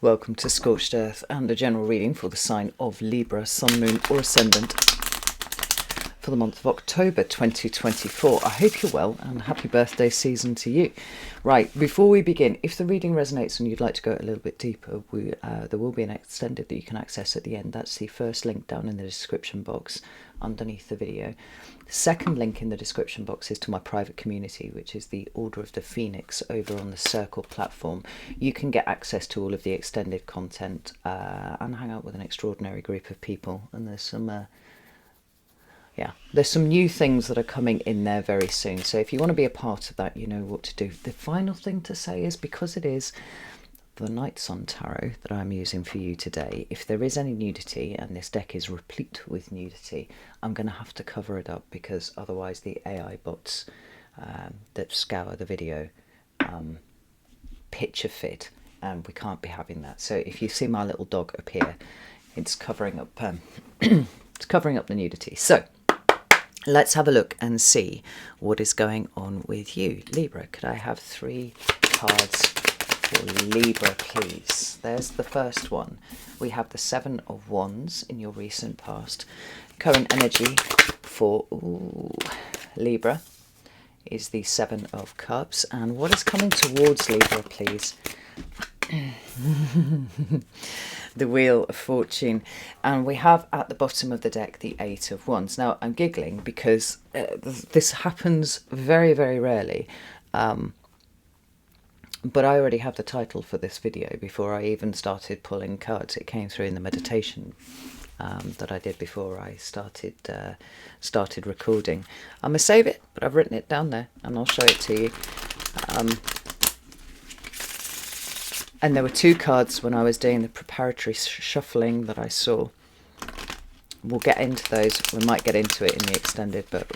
Welcome to Scorched Earth and a general reading for the sign of Libra, Sun, Moon or Ascendant for the month of October 2024. I hope you're well and happy birthday season to you. Right, before we begin, if the reading resonates and you'd like to go a little bit deeper, there will be an extended that you can access at the end. That's the first link down in the description box underneath the video. The second link in the description box is to my private community, which is the Order of the Phoenix over on the Circle platform. You can get access to all of the extended content and hang out with an extraordinary group of people. And there's some new things that are coming in there very soon. So if you want to be a part of that, you know what to do. The final thing to say is, because it is the Night Sun Tarot that I'm using for you today, if there is any nudity, and this deck is replete with nudity, I'm going to have to cover it up, because otherwise the AI bots that scour the video picture fit, and we can't be having that. So if you see my little dog appear, it's covering up it's covering up the nudity. So let's have a look and see what is going on with you, Libra. Could I have 3 cards for Libra, please? There's the first one. We have the 7 of Wands in your recent past. Current energy for Libra is the 7 of Cups. And what is coming towards Libra, please? The Wheel of Fortune, and we have at the bottom of the deck the 8 of Wands. Now I'm giggling because this happens very, very rarely, but I already have the title for this video before I even started pulling cards. It came through in the meditation that I did before I started recording. I'm gonna save it, but I've written it down there and I'll show it to you. And there were 2 cards when I was doing the preparatory shuffling that I saw. We'll get into those. We might get into it in the extended, but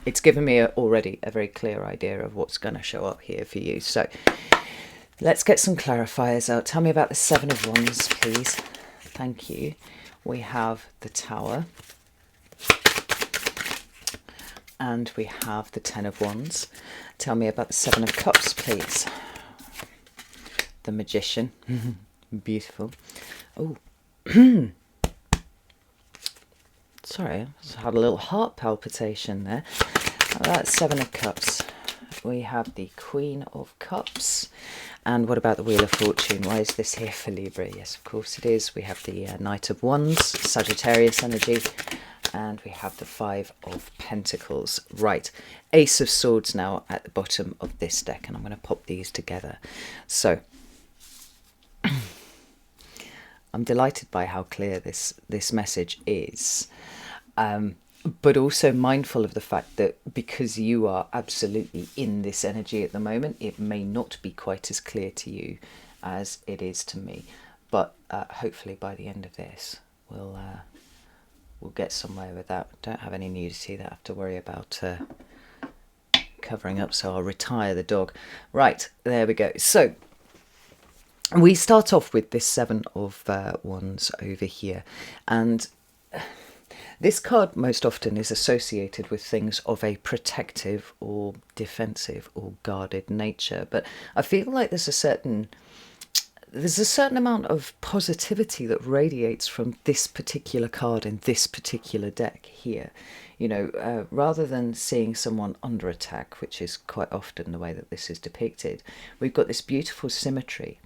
it's given me already a very clear idea of what's going to show up here for you. So let's get some clarifiers out. Tell me about the 7 of Wands, please. Thank you. We have the Tower. And we have the 10 of Wands. Tell me about the 7 of Cups, please. The Magician. Beautiful. Oh, sorry, I just had a little heart palpitation there. That's 7 of Cups. We have the Queen of Cups. And what about the Wheel of Fortune? Why is this here for Libra? Yes, of course it is. We have the Knight of Wands, Sagittarius energy. And we have the 5 of Pentacles. Right, Ace of Swords now at the bottom of this deck. And I'm going to pop these together. So I'm delighted by how clear this message is, but also mindful of the fact that because you are absolutely in this energy at the moment, it may not be quite as clear to you as it is to me. But hopefully by the end of this, we'll get somewhere with that. Don't have any nudity that I have to worry about covering up, so I'll retire the dog. Right, there we go. So we start off with this 7 of Wands over here, and this card most often is associated with things of a protective or defensive or guarded nature, but I feel like there's a certain amount of positivity that radiates from this particular card in this particular deck here. You know, rather than seeing someone under attack, which is quite often the way that this is depicted, we've got this beautiful symmetry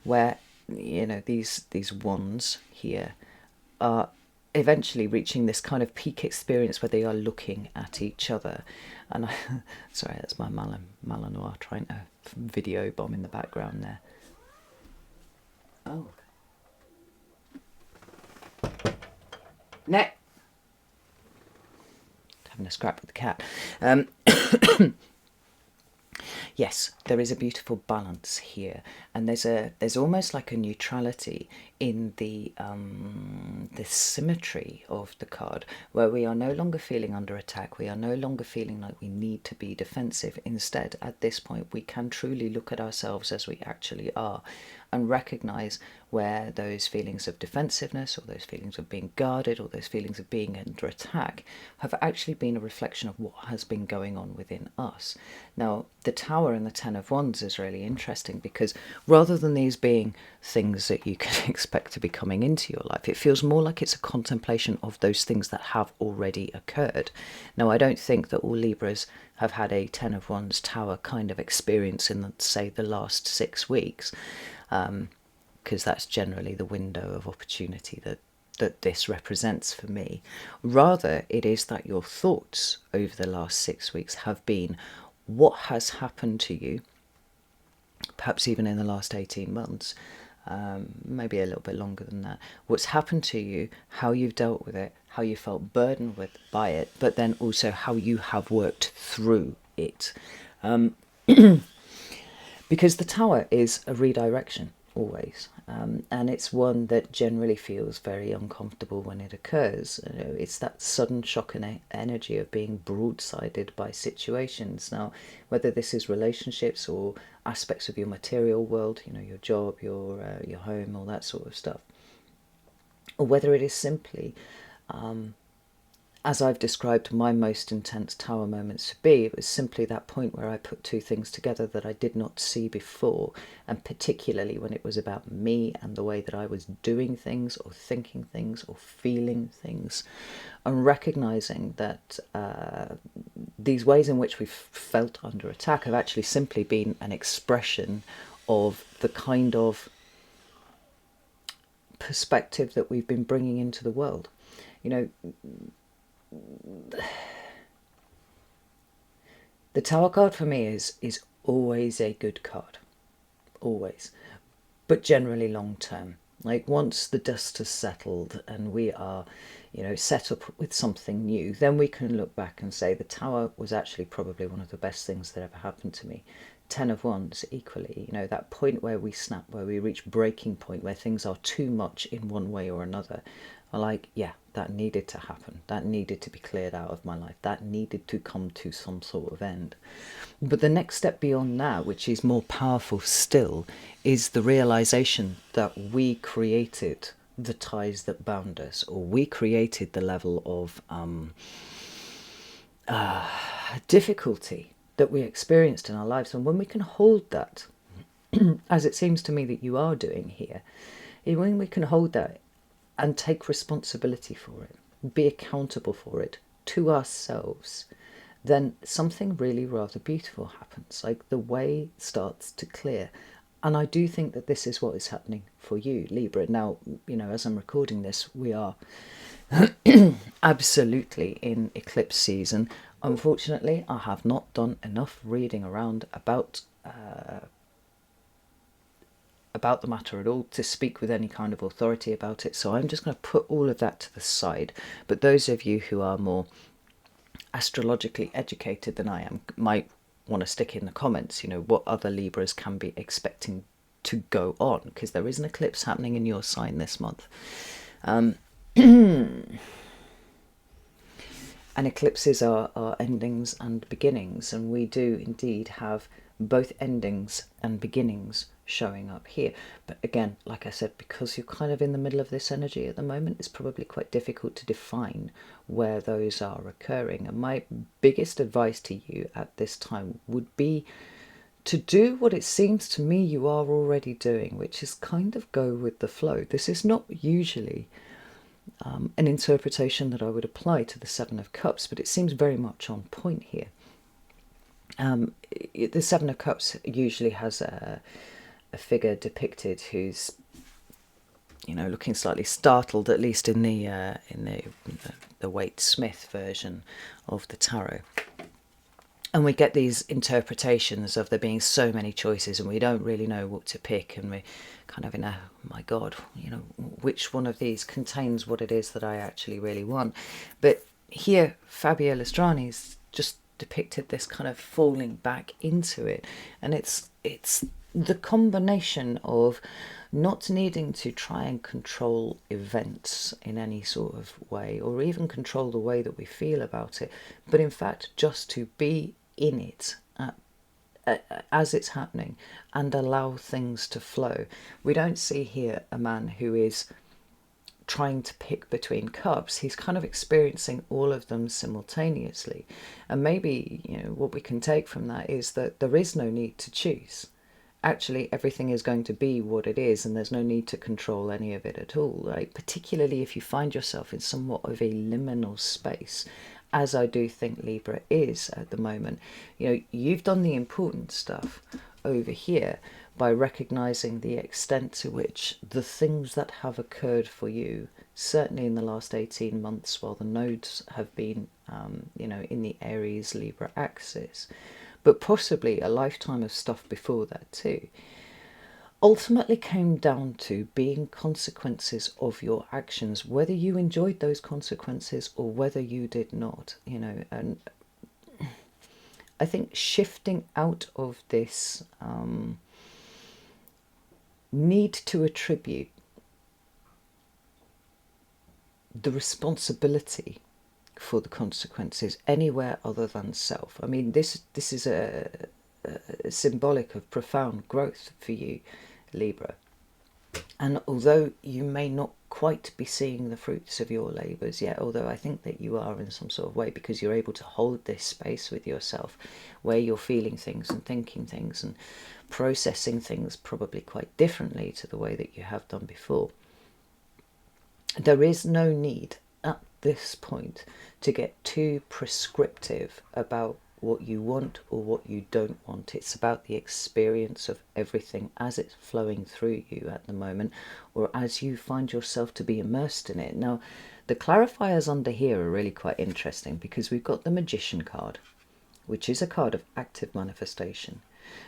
where, you know, these wands here are eventually reaching this kind of peak experience where they are looking at each other. And sorry, that's my Malinois trying to video bomb in the background there. Oh, neck. Having a scrap with the cat. Yes, there is a beautiful balance here, and there's almost like a neutrality in the symmetry of the card, where we are no longer feeling under attack. We are no longer feeling like we need to be defensive. Instead, at this point, we can truly look at ourselves as we actually are, and recognize where those feelings of defensiveness or those feelings of being guarded or those feelings of being under attack have actually been a reflection of what has been going on within us. Now, the Tower and the Ten of Wands is really interesting because rather than these being things that you can expect to be coming into your life, it feels more like it's a contemplation of those things that have already occurred. Now, I don't think that all Libras have had a Ten of Wands Tower kind of experience in, say, the last 6 weeks, because that's generally the window of opportunity that this represents for me. Rather, it is that your thoughts over the last 6 weeks have been what has happened to you, perhaps even in the last 18 months, maybe a little bit longer than that, what's happened to you, how you've dealt with it, how you felt burdened by it, but then also how you have worked through it. Because the Tower is a redirection, always, and it's one that generally feels very uncomfortable when it occurs. It's that sudden shock and energy of being broadsided by situations. Now, whether this is relationships or aspects of your material world, your job, your home, all that sort of stuff, or whether it is simply, as I've described my most intense Tower moments to be, it was simply that point where I put two things together that I did not see before, and particularly when it was about me and the way that I was doing things or thinking things or feeling things, and recognising that these ways in which we've felt under attack have actually simply been an expression of the kind of perspective that we've been bringing into the world. The Tower card for me is always a good card, always, but generally long term. Like, once the dust has settled and we are, set up with something new, then we can look back and say the Tower was actually probably one of the best things that ever happened to me. Ten of Wands, equally, that point where we snap, where we reach breaking point, where things are too much in one way or another, are like, yeah, that needed to happen. That needed to be cleared out of my life. That needed to come to some sort of end. But the next step beyond that, which is more powerful still, is the realization that we created the ties that bound us, or we created the level of difficulty that we experienced in our lives. And when we can hold that, as it seems to me that you are doing here, when we can hold that and take responsibility for it, be accountable for it to ourselves, then something really rather beautiful happens. Like, the way starts to clear. And I do think that this is what is happening for you, Libra. Now, as I'm recording this, we are absolutely in eclipse season. Unfortunately, I have not done enough reading around about the matter at all to speak with any kind of authority about it, so I'm just going to put all of that to the side. But those of you who are more astrologically educated than I am might want to stick in the comments, what other Libras can be expecting to go on, because there is an eclipse happening in your sign this month. And eclipses are endings and beginnings, and we do indeed have both endings and beginnings showing up here. But again, like I said, because you're kind of in the middle of this energy at the moment, it's probably quite difficult to define where those are occurring. And my biggest advice to you at this time would be to do what it seems to me you are already doing, which is kind of go with the flow. This is not usually an interpretation that I would apply to the Seven of Cups, but it seems very much on point here. The Seven of Cups usually has a figure depicted who's, looking slightly startled, at least in the Waite Smith version of the tarot. And we get these interpretations of there being so many choices, and we don't really know what to pick, and we're kind of in a, oh my God, which one of these contains what it is that I actually really want. But here, Fabio Lestrani's just depicted this kind of falling back into it, and it's the combination of not needing to try and control events in any sort of way, or even control the way that we feel about it, but in fact just to be in it as it's happening, and allow things to flow. We don't see here a man who is trying to pick between cups. He's kind of experiencing all of them simultaneously. And maybe, what we can take from that is that there is no need to choose. Actually, everything is going to be what it is, and there's no need to control any of it at all, right? Particularly if you find yourself in somewhat of a liminal space, as I do think Libra is at the moment. You've done the important stuff over here by recognizing the extent to which the things that have occurred for you, certainly in the last 18 months while the nodes have been, in the Aries Libra axis, but possibly a lifetime of stuff before that too, ultimately came down to being consequences of your actions, whether you enjoyed those consequences or whether you did not, and I think shifting out of this need to attribute the responsibility for the consequences anywhere other than self. I mean, this is a symbolic of profound growth for you, Libra. And although you may not quite be seeing the fruits of your labours yet, although I think that you are in some sort of way, because you're able to hold this space with yourself where you're feeling things and thinking things and processing things probably quite differently to the way that you have done before. There is no need at this point to get too prescriptive about what you want or what you don't want. It's about the experience of everything as it's flowing through you at the moment, or as you find yourself to be immersed in it. Now, the clarifiers under here are really quite interesting, because we've got the Magician card, which is a card of active manifestation,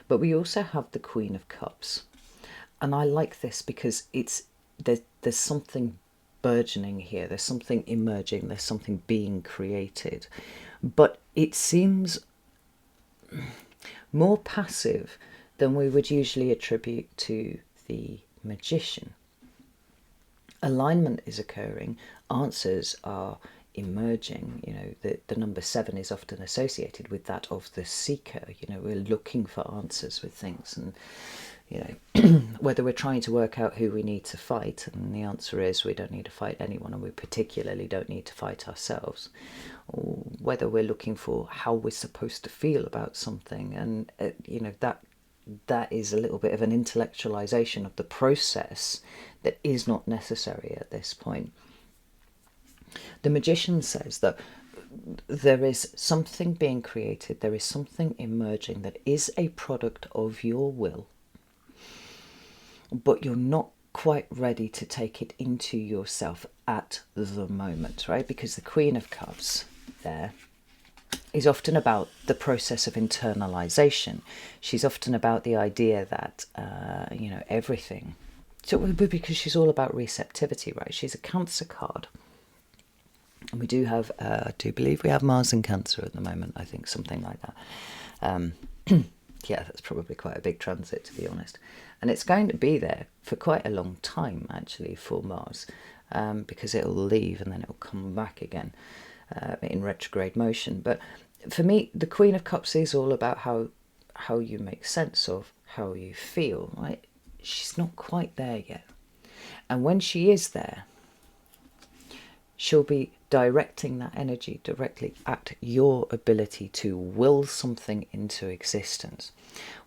but we also have the Queen of Cups. And I like this because there's something burgeoning here, there's something emerging, there's something being created, but it seems more passive than we would usually attribute to the Magician. Alignment is occurring, answers are emerging. The number 7 is often associated with that of the seeker. We're looking for answers with things, and whether we're trying to work out who we need to fight, and the answer is we don't need to fight anyone, and we particularly don't need to fight ourselves, or whether we're looking for how we're supposed to feel about something, and that is a little bit of an intellectualization of the process that is not necessary at this point. The Magician says that there is something being created, there is something emerging that is a product of your will, but you're not quite ready to take it into yourself at the moment, right? Because the Queen of Cups there is often about the process of internalization. She's often about the idea that, everything. So, because she's all about receptivity, right? She's a Cancer card. And we do have, I do believe we have Mars in Cancer at the moment, I think, something like that. Yeah, that's probably quite a big transit, to be honest. And it's going to be there for quite a long time, actually, for Mars, because it'll leave and then it'll come back again in retrograde motion. But for me, the Queen of Cups is all about how you make sense of how you feel, right? She's not quite there yet. And when she is there, she'll be directing that energy directly at your ability to will something into existence.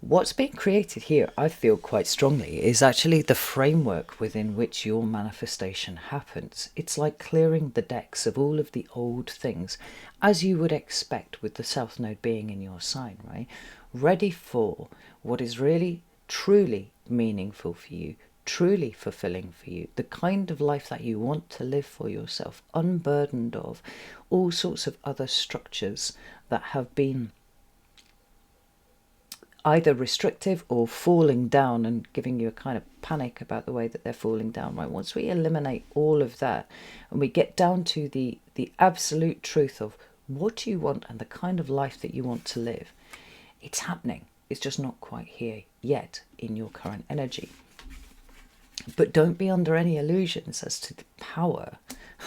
What's being created here, I feel quite strongly, is actually the framework within which your manifestation happens. It's like clearing the decks of all of the old things, as you would expect with the South Node being in your sign, right? Ready for what is really, truly meaningful for you, truly fulfilling for you, the kind of life that you want to live for yourself, unburdened of all sorts of other structures that have been either restrictive or falling down and giving you a kind of panic about the way that they're falling down, right? Once we eliminate all of that and we get down to the absolute truth of what you want and the kind of life that you want to live, it's happening. It's just not quite here yet in your current energy. But don't be under any illusions as to the power.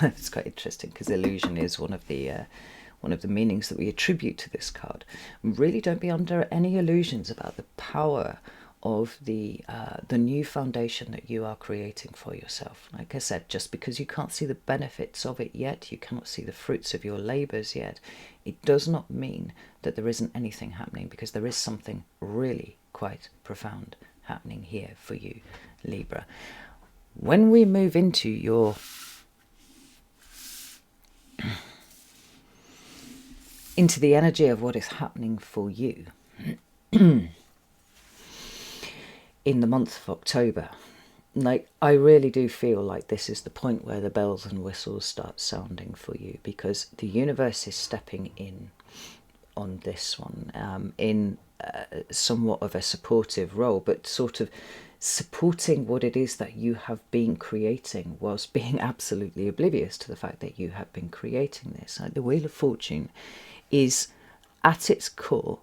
It's quite interesting because illusion is one of the one of the meanings that we attribute to this card. Really don't be under any illusions about the power of the new foundation that you are creating for yourself. Like I said, just because you can't see the benefits of it yet, you cannot see the fruits of your labours yet, it does not mean that there isn't anything happening, because there is something really quite profound happening here for you, Libra. When we move into your into the energy of what is happening for you in the month of October, like, I really do feel like this is the point where the bells and whistles start sounding for you, because the universe is stepping in on this one, in somewhat of a supportive role, but sort of supporting what it is that you have been creating, whilst being absolutely oblivious to the fact that you have been creating this. Like, the Wheel of Fortune is, at its core,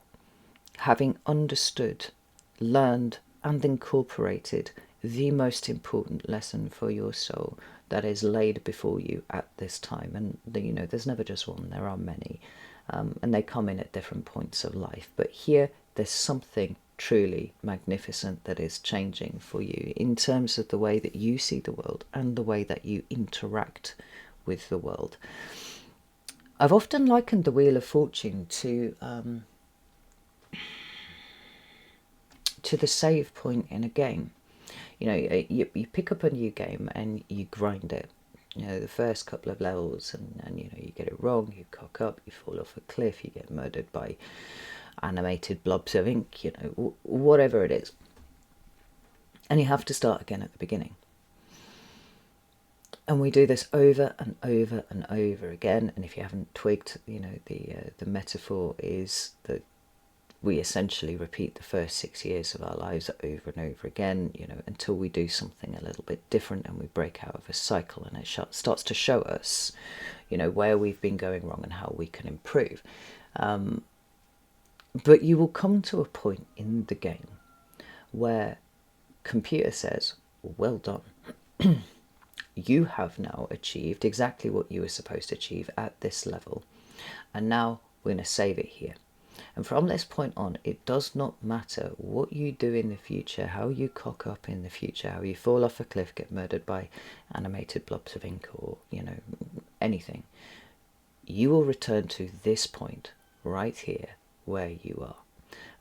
having understood, learned, and incorporated the most important lesson for your soul that is laid before you at this time. And there's never just one, there are many, and they come in at different points of life. But here, there's something truly magnificent that is changing for you in terms of the way that you see the world and the way that you interact with the world. I've often likened the Wheel of Fortune to the save point in a game. You pick up a new game and you grind it. The first couple of levels, and you get it wrong, you cock up, you fall off a cliff, you get murdered by animated blobs of ink, whatever it is. And you have to start again at the beginning. And we do this over and over and over again. And if you haven't twigged, the metaphor is that we essentially repeat the first 6 years of our lives over and over again, until we do something a little bit different and we break out of a cycle, and it starts to show us, where we've been going wrong and how we can improve. But you will come to a point in the game where computer says, well done. You have now achieved exactly what you were supposed to achieve at this level, and now we're going to save it here. And from this point on, it does not matter what you do in the future, how you cock up in the future, how you fall off a cliff, get murdered by animated blobs of ink, or anything. You will return to this point right here where you are.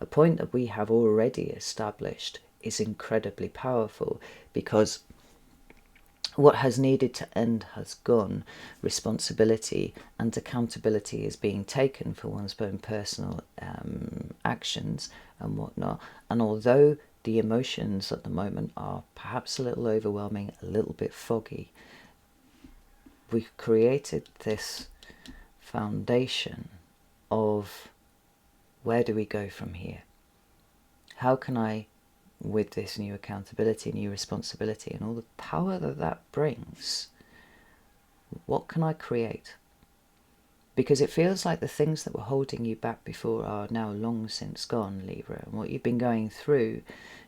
A point that we have already established is incredibly powerful, because what has needed to end has gone. Responsibility and accountability is being taken for one's own personal actions and whatnot. And although the emotions at the moment are perhaps a little overwhelming, a little bit foggy, we've created this foundation of, where do we go from here? How can I, with this new accountability, new responsibility, and all the power that brings, what can I create? Because it feels like the things that were holding you back before are now long since gone, Libra. And what you've been going through,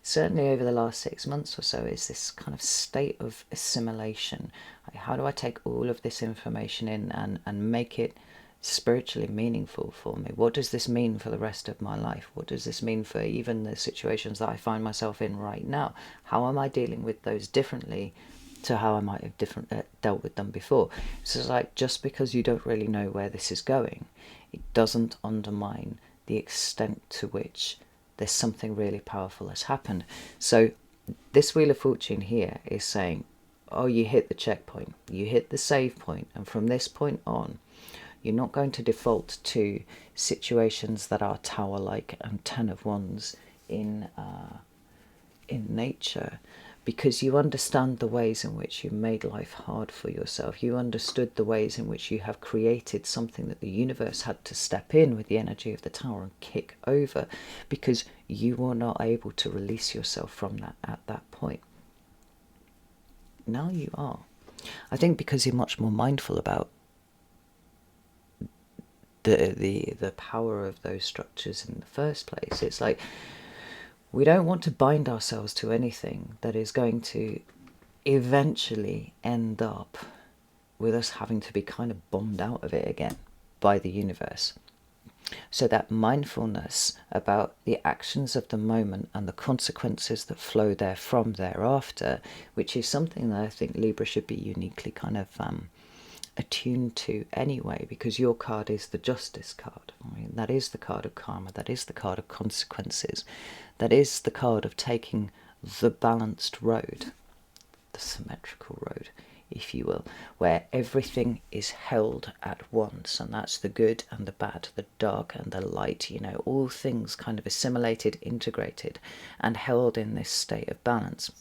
certainly over the last 6 months or so, is this kind of state of assimilation. Like, how do I take all of this information in and make it spiritually meaningful for me? What does this mean for the rest of my life? What does this mean for even the situations that I find myself in right now? How am I dealing with those differently to how I might have dealt with them before? So it's like, just because you don't really know where this is going, it doesn't undermine the extent to which there's something really powerful has happened. So this Wheel of Fortune here is saying, oh, you hit the checkpoint, you hit the save point, and from this point on, you're not going to default to situations that are tower-like and 10 of wands in nature, because you understand the ways in which you made life hard for yourself. You understood the ways in which you have created something that the universe had to step in with the energy of the tower and kick over, because you were not able to release yourself from that at that point. Now you are. I think because you're much more mindful about the power of those structures in the first place. It's like, we don't want to bind ourselves to anything that is going to eventually end up with us having to be kind of bombed out of it again. by the universe. So that mindfulness about the actions of the moment and the consequences that flow therefrom thereafter, which is something that I think Libra should be uniquely kind of attuned to anyway, because your card is the Justice card. I mean, that is the card of karma, that is the card of consequences, that is the card of taking the balanced road, the symmetrical road, if you will, where everything is held at once, and that's the good and the bad, the dark and the light, all things kind of assimilated, integrated, and held in this state of balance.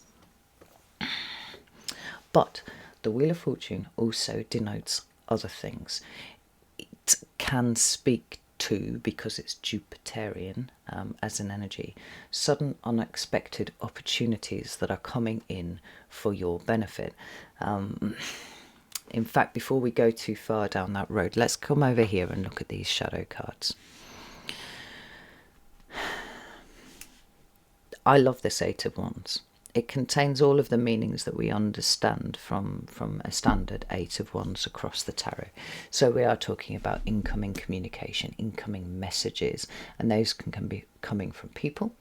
But the Wheel of Fortune also denotes other things. It can speak to, because it's Jupiterian as an energy, sudden unexpected opportunities that are coming in for your benefit. In fact, before we go too far down that road, let's come over here and look at these shadow cards. I love this Eight of Wands. It contains all of the meanings that we understand from a standard Eight of Wands across the tarot. So we are talking about incoming communication, incoming messages, and those can be coming from people,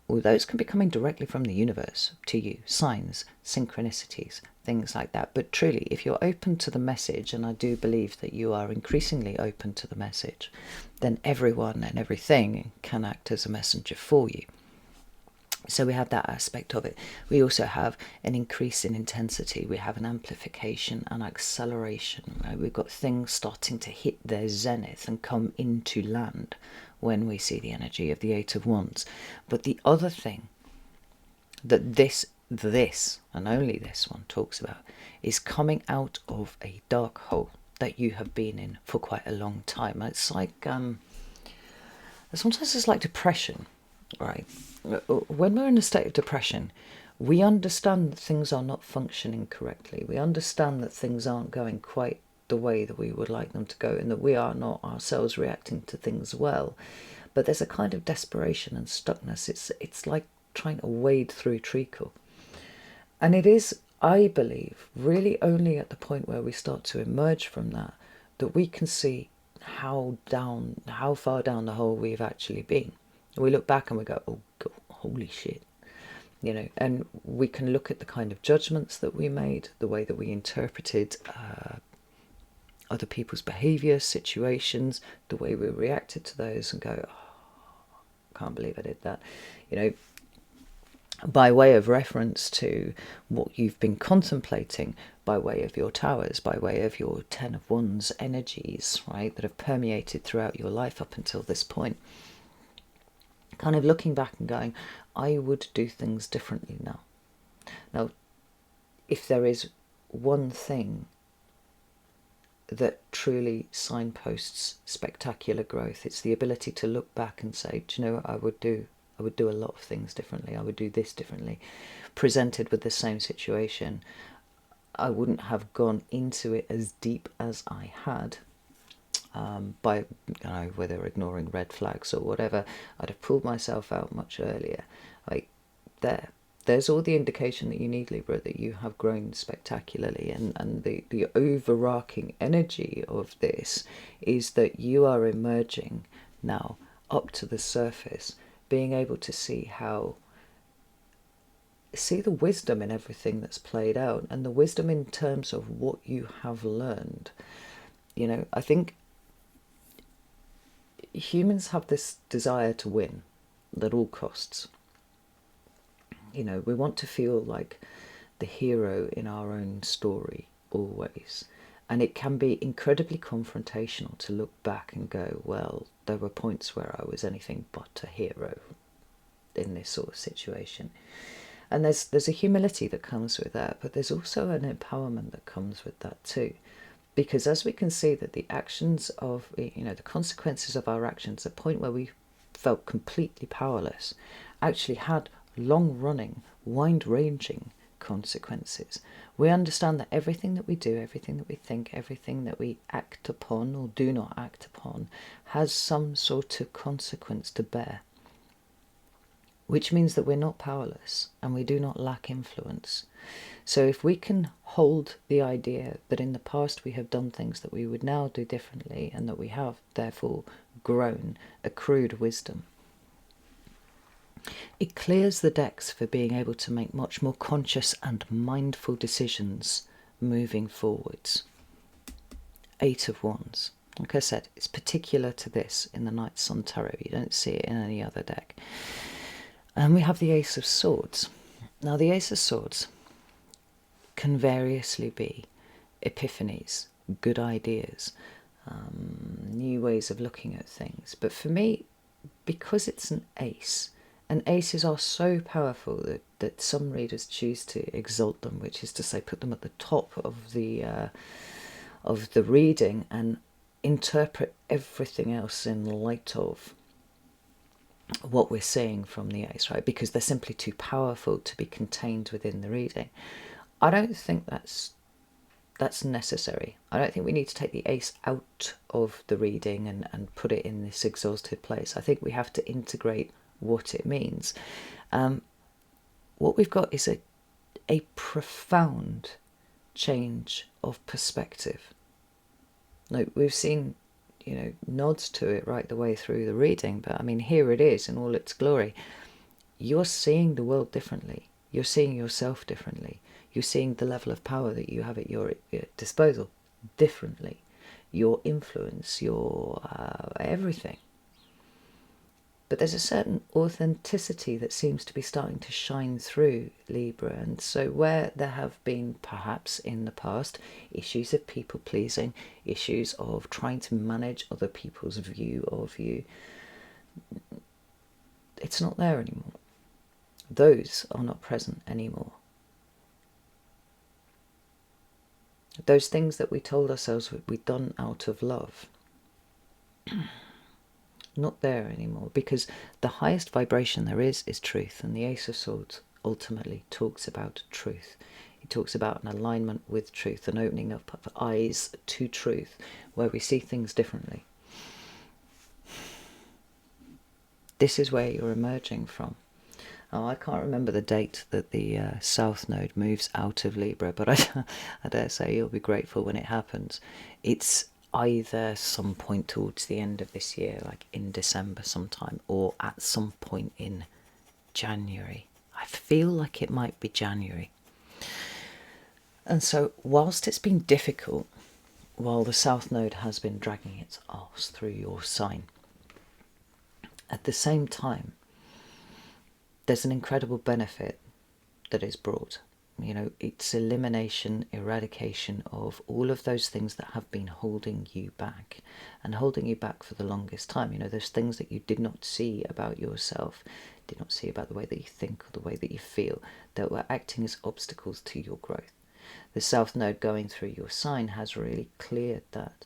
or those can be coming directly from the universe to you, signs, synchronicities, things like that. But truly, if you're open to the message, and I do believe that you are increasingly open to the message, then everyone and everything can act as a messenger for you. So we have that aspect of it. We also have an increase in intensity. We have an amplification and acceleration. Right? We've got things starting to hit their zenith and come into land when we see the energy of the Eight of Wands. But the other thing that this and only this one talks about is coming out of a dark hole that you have been in for quite a long time. It's like sometimes it's like depression, right? When we're in a state of depression, we understand that things are not functioning correctly. We understand that things aren't going quite the way that we would like them to go, and that we are not ourselves reacting to things well. But there's a kind of desperation and stuckness. It's like trying to wade through treacle. And it is, I believe, really only at the point where we start to emerge from that we can see how far down the hole we've actually been. We look back and we go, oh God, holy shit. And we can look at the kind of judgments that we made, the way that we interpreted other people's behaviour, situations, the way we reacted to those, and go, oh, I can't believe I did that. By way of reference to what you've been contemplating, by way of your towers, by way of your Ten of Wands energies, right, that have permeated throughout your life up until this point. Kind of looking back and going, I would do things differently now. Now, if there is one thing that truly signposts spectacular growth, it's the ability to look back and say, do you know what I would do? I would do a lot of things differently. I would do this differently. Presented with the same situation, I wouldn't have gone into it as deep as I had. By whether ignoring red flags or whatever, I'd have pulled myself out much earlier. Like there's all the indication that you need, Libra, that you have grown spectacularly, and the overarching energy of this is that you are emerging now up to the surface, being able to see the wisdom in everything that's played out, and the wisdom in terms of what you have learned. I think humans have this desire to win at all costs. We want to feel like the hero in our own story always. And it can be incredibly confrontational to look back and go, well, there were points where I was anything but a hero in this sort of situation. And there's a humility that comes with that, but there's also an empowerment that comes with that too. Because as we can see that the actions of, the consequences of our actions, the point where we felt completely powerless, actually had long-running, wide-ranging consequences. We understand that everything that we do, everything that we think, everything that we act upon or do not act upon has some sort of consequence to bear. which means that we're not powerless and we do not lack influence. So if we can hold the idea that in the past we have done things that we would now do differently, and that we have therefore grown, accrued wisdom, it clears the decks for being able to make much more conscious and mindful decisions moving forwards. 8 of Wands. Like I said, it's particular to this in the Night Sun Tarot. You don't see it in any other deck. And we have the Ace of Swords. Now, the Ace of Swords can variously be epiphanies, good ideas, new ways of looking at things. But for me, because it's an ace, and aces are so powerful that some readers choose to exalt them, which is to say put them at the top of the reading and interpret everything else in light of what we're seeing from the ace, right? Because they're simply too powerful to be contained within the reading. I don't think that's necessary. I don't think we need to take the ace out of the reading and put it in this exhausted place. I think we have to integrate what it means. What we've got is a profound change of perspective. Like, we've seen, nods to it right the way through the reading, but I mean, here it is in all its glory. You're seeing the world differently. You're seeing yourself differently. You're seeing the level of power that you have at your disposal differently. Your influence, your everything. But there's a certain authenticity that seems to be starting to shine through, Libra. And so where there have been, perhaps in the past, issues of people pleasing, issues of trying to manage other people's view of you, it's not there anymore. Those are not present anymore. Those things that we told ourselves we'd done out of love, not there anymore, because the highest vibration there is truth, and the Ace of Swords ultimately talks about truth. It talks about an alignment with truth, an opening up of eyes to truth, where we see things differently. This is where you're emerging from. Oh, I can't remember the date that the South Node moves out of Libra, but I dare say you'll be grateful when it happens. It's either some point towards the end of this year, like in December sometime, or at some point in January. I feel like it might be January. And so whilst it's been difficult, while the South Node has been dragging its arse through your sign, at the same time, there's an incredible benefit that is brought. It's elimination, eradication of all of those things that have been holding you back, and holding you back for the longest time. Those things that you did not see about yourself, did not see about the way that you think or the way that you feel, that were acting as obstacles to your growth. The South Node going through your sign has really cleared that.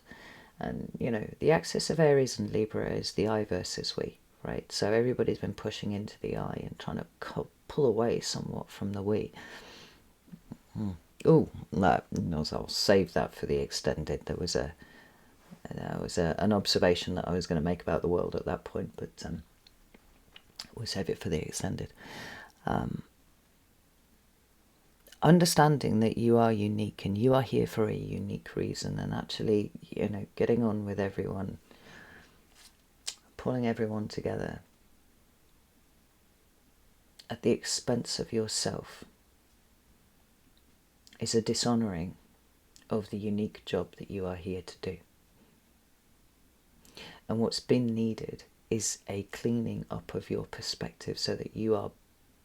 And, the axis of Aries and Libra is the I versus we, right? So everybody's been pushing into the I and trying to pull away somewhat from the we. Oh, no, I'll save that for the extended. There was an observation that I was going to make about the world at that point, but we'll save it for the extended. Understanding that you are unique and you are here for a unique reason, and actually, getting on with everyone, pulling everyone together at the expense of yourself is a dishonouring of the unique job that you are here to do. And what's been needed is a cleaning up of your perspective so that you are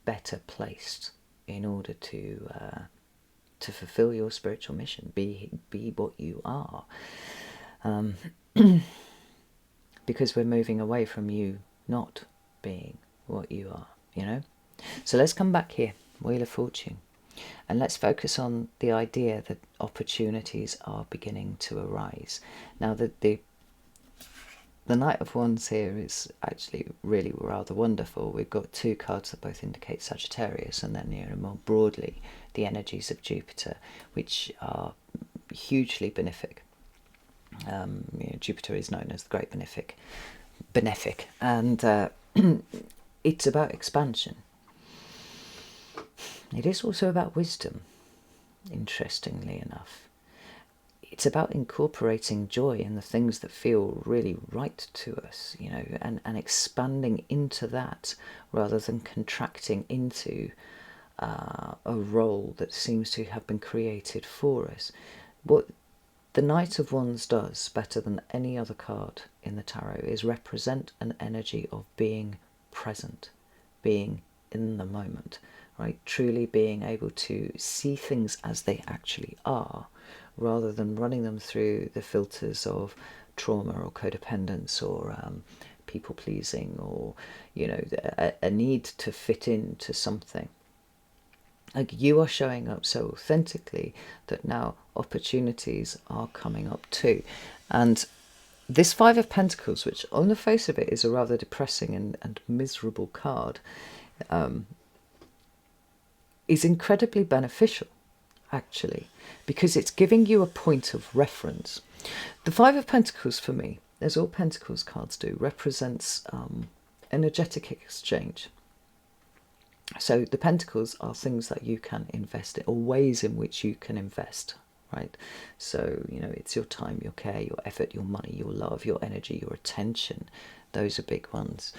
better placed in order to fulfill your spiritual mission, be what you are. Because we're moving away from you not being what you are, So let's come back here, Wheel of Fortune, and let's focus on the idea that opportunities are beginning to arise. Now, the Knight of Wands here is actually really rather wonderful. We've got 2 cards that both indicate Sagittarius, and then more broadly the energies of Jupiter, which are hugely benefic. Jupiter is known as the great benefic, and it's about expansion. It is also about wisdom, interestingly enough. It's about incorporating joy in the things that feel really right to us, you know, and expanding into that rather than contracting into a role that seems to have been created for us. What the Knight of Wands does better than any other card in the tarot is represent an energy of being present, being in the moment, right? Truly being able to see things as they actually are, rather than running them through the filters of trauma or codependence or people pleasing, or, you know, a need to fit into something. Like, you are showing up so authentically that now opportunities are coming up too. And this Five of Pentacles, which on the face of it is a rather depressing and miserable card, is incredibly beneficial, actually, because it's giving you a point of reference. The Five of Pentacles, for me, as all Pentacles cards do, represents energetic exchange. So the Pentacles are things that you can invest in, or ways in which you can invest, right? So, you know, it's your time, your care, your effort, your money, your love, your energy, your attention. Those are big ones.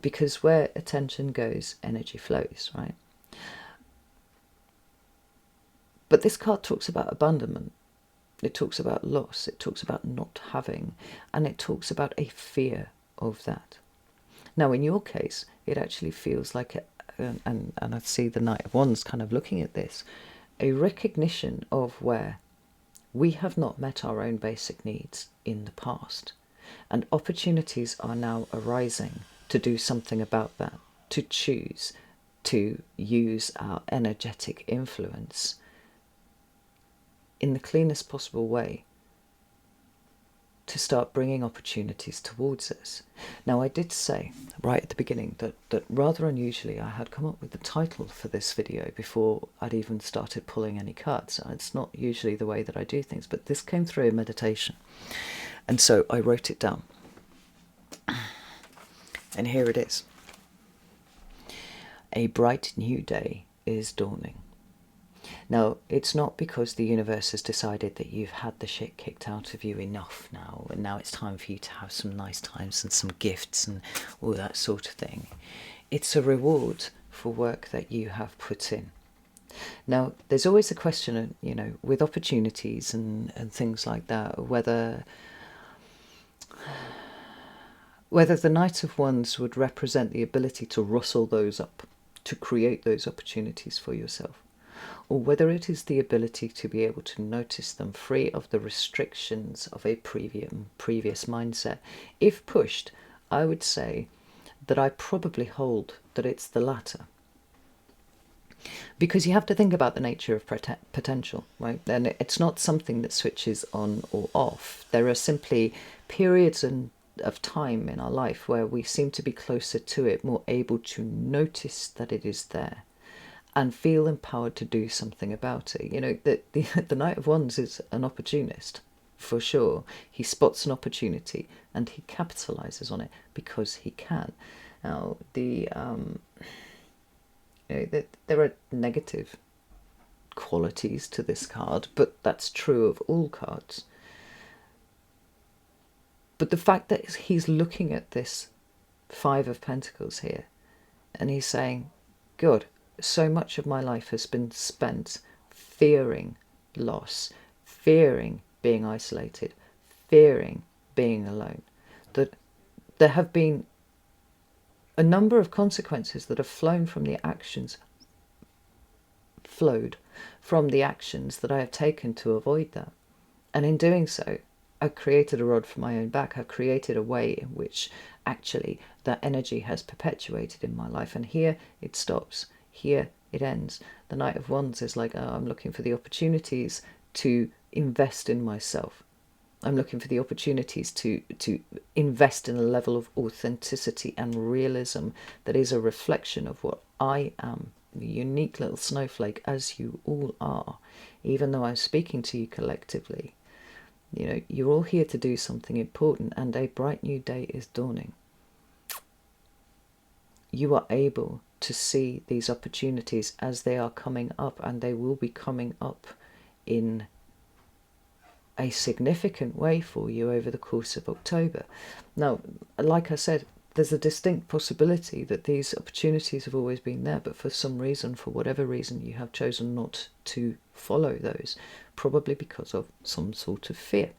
Because where attention goes, energy flows, right? But this card talks about abandonment. It talks about loss. It talks about not having. And it talks about a fear of that. Now, in your case, it actually feels like, and I see the Knight of Wands kind of looking at this, a recognition of where we have not met our own basic needs in the past. And opportunities are now arising to do something about that, to choose to use our energetic influence in the cleanest possible way to start bringing opportunities towards us. Now, I did say right at the beginning that rather unusually I had come up with the title for this video before I'd even started pulling any cards. It's not usually the way that I do things, but this came through in meditation. And so I wrote it down. And here it is. A bright new day is dawning. Now, it's not because the universe has decided that you've had the shit kicked out of you enough now, and now it's time for you to have some nice times and some gifts and all that sort of thing. It's a reward for work that you have put in. Now, there's always a question, you know, with opportunities and things like that, whether the Knight of Wands would represent the ability to rustle those up, to create those opportunities for yourself, or whether it is the ability to be able to notice them free of the restrictions of a previous mindset. If pushed, I would say that I probably hold that it's the latter. Because you have to think about the nature of potential, right? And it's not something that switches on or off. There are simply periods of time in our life where we seem to be closer to it, more able to notice that it is there, and feel empowered to do something about it. You know, the Knight of Wands is an opportunist, for sure. He spots an opportunity and he capitalizes on it because he can. Now, you know, there are negative qualities to this card, but that's true of all cards. But the fact that he's looking at this Five of Pentacles here, and he's saying, good, so much of my life has been spent fearing loss, fearing being isolated, fearing being alone, that there have been a number of consequences that have flowed from the actions that I have taken to avoid that. And in doing so, I've created a rod for my own back. I've created a way in which actually that energy has perpetuated in my life. And here it stops. Here it ends. The Knight of Wands is like, I'm looking for the opportunities to invest in myself. I'm looking for the opportunities to invest in a level of authenticity and realism that is a reflection of what I am, the unique little snowflake, as you all are. Even though I'm speaking to you collectively, you know, you're all here to do something important, and a bright new day is dawning. you are able to see these opportunities as they are coming up, and they will be coming up in a significant way for you over the course of October. Now, like I said, there's a distinct possibility that these opportunities have always been there, but for some reason, for whatever reason, you have chosen not to follow those, probably because of some sort of fear.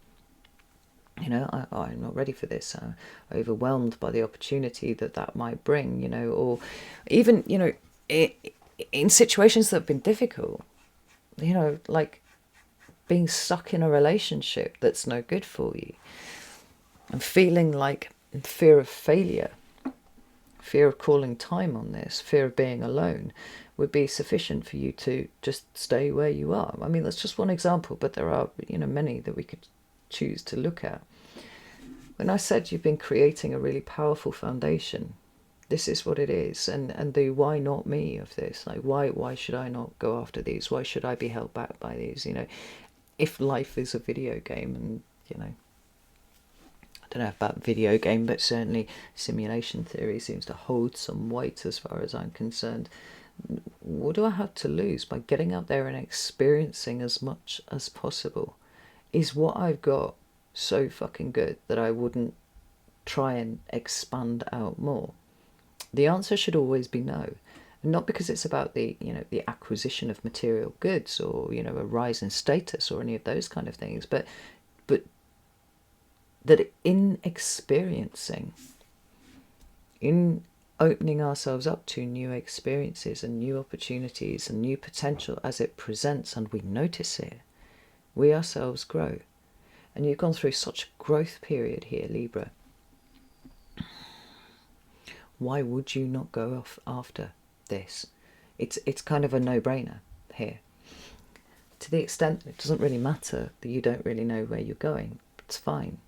You know, I'm not ready for this. I'm overwhelmed by the opportunity that might bring, you know, or even, you know, in situations that have been difficult, you know, like being stuck in a relationship that's no good for you, and feeling like fear of failure, fear of calling time on this, fear of being alone would be sufficient for you to just stay where you are. I mean, that's just one example, but there are, you know, many that we could choose to look at. When I said you've been creating a really powerful foundation, this is what it is. And the why not me of this, like why should I not go after these? Why should I be held back by these? You know, if life is a video game, and, you know, I don't know about video game, but certainly simulation theory seems to hold some weight as far as I'm concerned. What do I have to lose by getting out there and experiencing as much as possible? Is what I've got so fucking good that I wouldn't try and expand out more? The answer should always be no. Not because it's about the, you know, the acquisition of material goods, or, you know, a rise in status or any of those kind of things, but that in experiencing, in opening ourselves up to new experiences and new opportunities and new potential as it presents, and we notice it, we ourselves grow. And you've gone through such a growth period here, Libra. Why would you not go off after this? It's kind of a no-brainer here. To the extent it doesn't really matter that you don't really know where you're going, it's fine.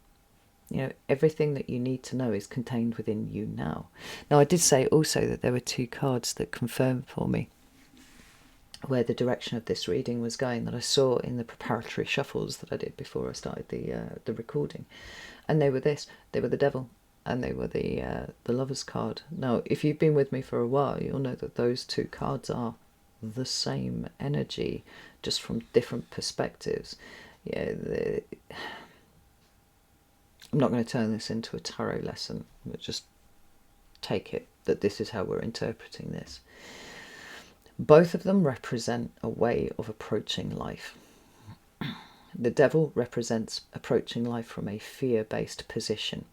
You know, everything that you need to know is contained within you now. Now, I did say also that there were 2 cards that confirmed for me where the direction of this reading was going, that I saw in the preparatory shuffles that I did before I started the recording. And they were this. They were the Devil, and they were the Lover's card. Now, if you've been with me for a while, you'll know that those 2 cards are the same energy, just from different perspectives. Yeah, I'm not going to turn this into a tarot lesson, but just take it that this is how we're interpreting this. Both of them represent a way of approaching life. The Devil represents approaching life from a fear-based position,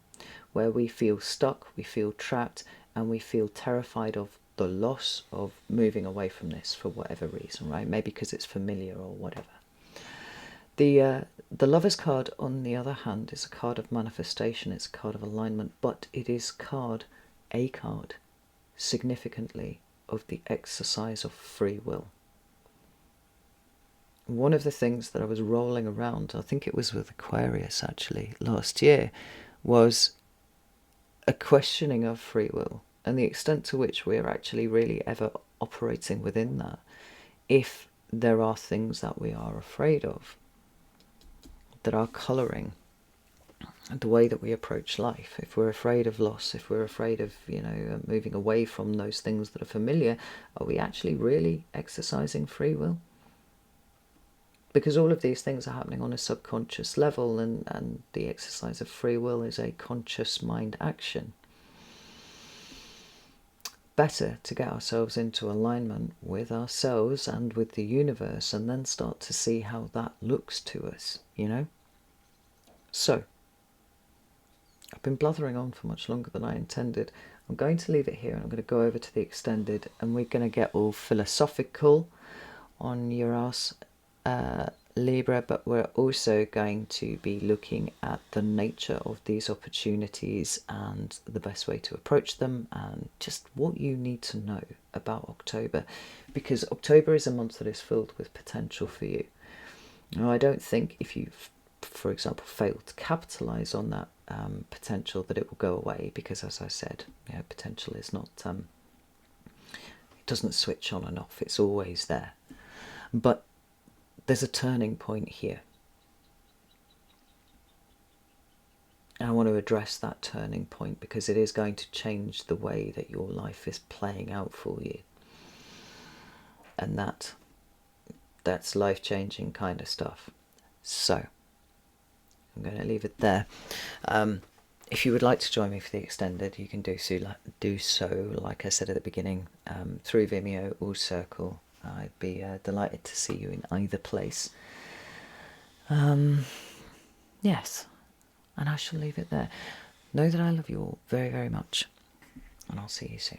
where we feel stuck, we feel trapped, and we feel terrified of the loss of moving away from this for whatever reason, right? Maybe because it's familiar or whatever. The Lover's card, on the other hand, is a card of manifestation. It's a card of alignment, but it is a card, significantly, of the exercise of free will. One of the things that I was rolling around, I think it was with Aquarius actually, last year, was a questioning of free will and the extent to which we are actually really ever operating within that, if there are things that we are afraid of that are colouring the way that we approach life. If we're afraid of loss, if we're afraid of, you know, moving away from those things that are familiar, are we actually really exercising free will? Because all of these things are happening on a subconscious level, and the exercise of free will is a conscious mind action. Better to get ourselves into alignment with ourselves and with the universe, and then start to see how that looks to us, you know? So, I've been blathering on for much longer than I intended. I'm going to leave it here, and I'm going to go over to the extended, and we're going to get all philosophical on your ass, Libra, but we're also going to be looking at the nature of these opportunities and the best way to approach them, and just what you need to know about October, because October is a month that is filled with potential for you. Now, I don't think if you, for example, fail to capitalize on that potential, that it will go away, because, as I said, you know, potential is not, it doesn't switch on and off, it's always there. But there's a turning point here, And I want to address that turning point because it is going to change the way that your life is playing out for you. And that's life-changing kind of stuff. So I'm going to leave it there. If you would like to join me for the extended, you can do so, like I said at the beginning, through Vimeo or Circle. I'd be delighted to see you in either place. Yes, and I shall leave it there. Know that I love you all very, very much, and I'll see you soon.